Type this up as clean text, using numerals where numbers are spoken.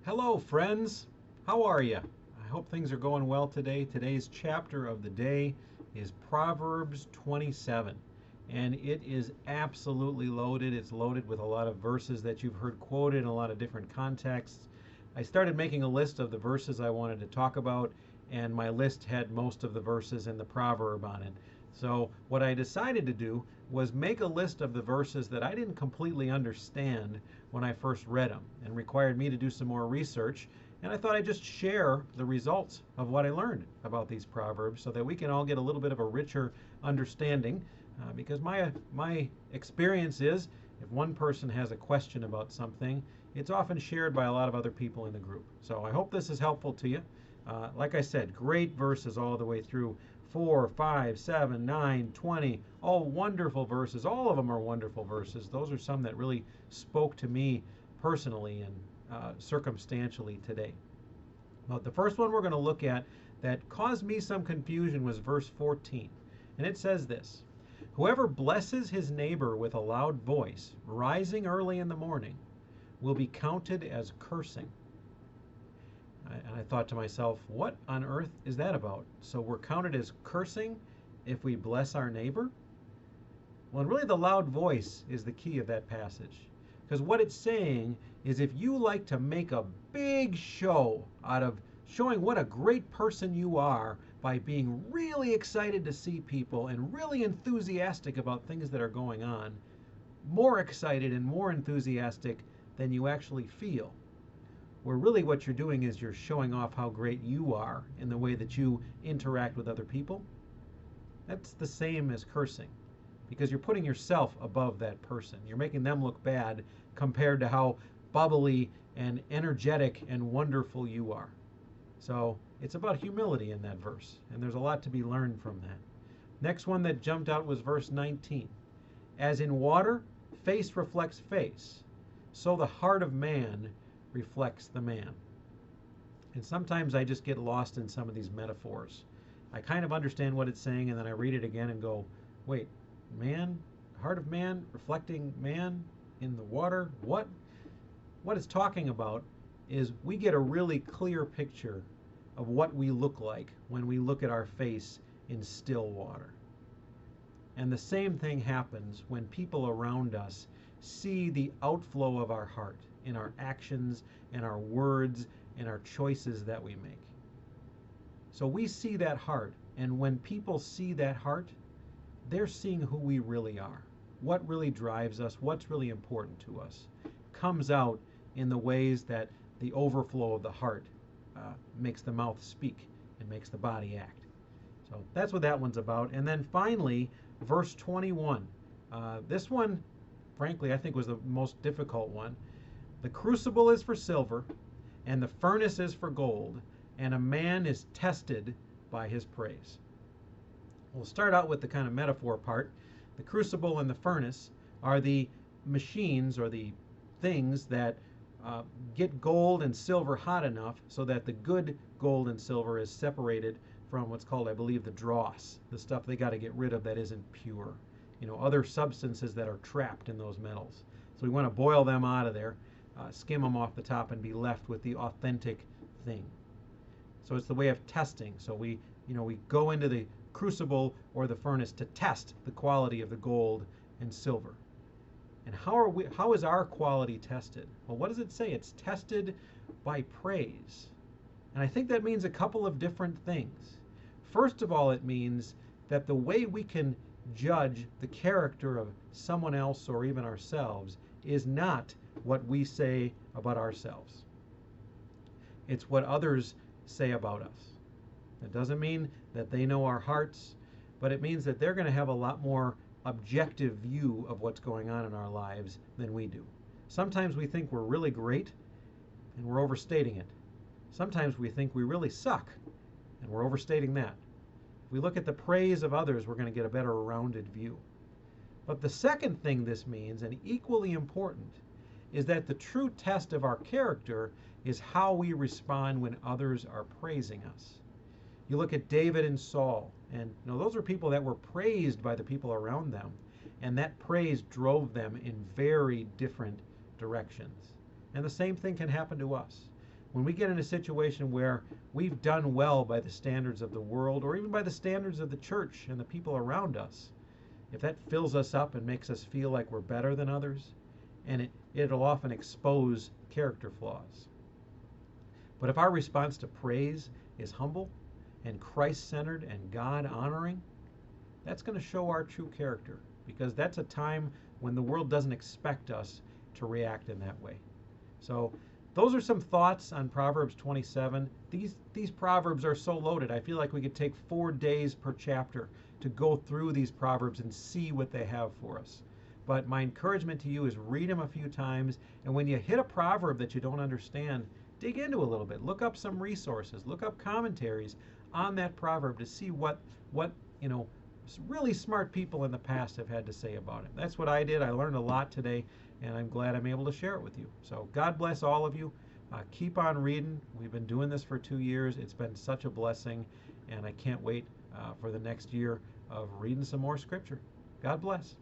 Hello, friends. How are you? I hope things are going well today. Today's chapter of the day is Proverbs 27, and it is absolutely loaded. It's loaded with a lot of verses that you've heard quoted in a lot of different contexts. I started making a list of the verses I wanted to talk about, and my list had most of the verses in the proverb on it. So, what I decided to do was make a list of the verses that I didn't completely understand when I first read them and required me to do some more research. And I thought I'd just share the results of what I learned about these proverbs so that we can all get a little bit of a richer understanding. Because my experience is if one person has a question about something, it's often shared by a lot of other people in the group. So I hope this is helpful to you. Like I said, great verses all the way through 4, 5, 7, 9, 20. All wonderful verses. All of them are wonderful verses. Those are some that really spoke to me personally and circumstantially today. But the first one we're going to look at that caused me some confusion was verse 14. And it says this: Whoever blesses his neighbor with a loud voice, rising early in the morning, will be counted as cursing. And I thought to myself, what on earth is that about? So we're counted as cursing if we bless our neighbor? Well, really, the loud voice is the key of that passage. Because what it's saying is if you like to make a big show out of showing what a great person you are by being really excited to see people and really enthusiastic about things that are going on, more excited and more enthusiastic than you actually feel, where really what you're doing is you're showing off how great you are in the way that you interact with other people. That's the same as cursing, because you're putting yourself above that person. You're making them look bad compared to how bubbly and energetic and wonderful you are. So it's about humility in that verse, and there's a lot to be learned from that. Next one that jumped out was verse 19. As in water, face reflects face, so the heart of man reflects the man. And sometimes I just get lost in some of these metaphors. I kind of understand what it's saying, and then I read it again and go, wait, man, heart of man reflecting man in the water? What? What it's talking about is we get a really clear picture of what we look like when we look at our face in still water. And the same thing happens when people around us see the outflow of our heart in our actions and our words and our choices that we make. So we see that heart, and when people see that heart, they're seeing who we really are. What really drives us, what's really important to us, comes out in the ways that the overflow of the heart makes the mouth speak and makes the body act. So that's what that one's about. And then finally, verse 21. This one, frankly, I think was the most difficult one. The crucible is for silver, and the furnace is for gold, and a man is tested by his praise. We'll start out with the kind of metaphor part. The crucible and the furnace are the machines or the things that get gold and silver hot enough so that the good gold and silver is separated from what's called, I believe, the dross, the stuff they got to get rid of that isn't pure. Other substances that are trapped in those metals. So we want to boil them out of there, skim them off the top, and be left with the authentic thing. So it's the way of testing. So we go into the crucible or the furnace to test the quality of the gold and silver. And how is our quality tested? Well, what does it say? It's tested by praise. And I think that means a couple of different things. First of all, it means that the way we can judge the character of someone else or even ourselves is not what we say about ourselves. It's what others say about us. It doesn't mean that they know our hearts, but it means that they're going to have a lot more objective view of what's going on in our lives than we do. Sometimes we think we're really great and we're overstating it. Sometimes we think we really suck and we're overstating that. If we look at the praise of others, we're going to get a better rounded view. But the second thing this means, and equally important, is that the true test of our character is how we respond when others are praising us. You look at David and Saul, and those are people that were praised by the people around them, and that praise drove them in very different directions. And the same thing can happen to us. When we get in a situation where we've done well by the standards of the world or even by the standards of the church and the people around us, if that fills us up and makes us feel like we're better than others, and it'll often expose character flaws. But if our response to praise is humble and Christ-centered and God-honoring, that's going to show our true character, because that's a time when the world doesn't expect us to react in that way. So those are some thoughts on Proverbs 27. These Proverbs are so loaded. I feel like we could take 4 days per chapter to go through these Proverbs and see what they have for us. But my encouragement to you is read them a few times, and when you hit a proverb that you don't understand, dig into a little bit. Look up some resources. Look up commentaries on that proverb to see what really smart people in the past have had to say about it. That's what I did. I learned a lot today, and I'm glad I'm able to share it with you. So God bless all of you. Keep on reading. We've been doing this for 2 years. It's been such a blessing, and I can't wait for the next year of reading some more scripture. God bless.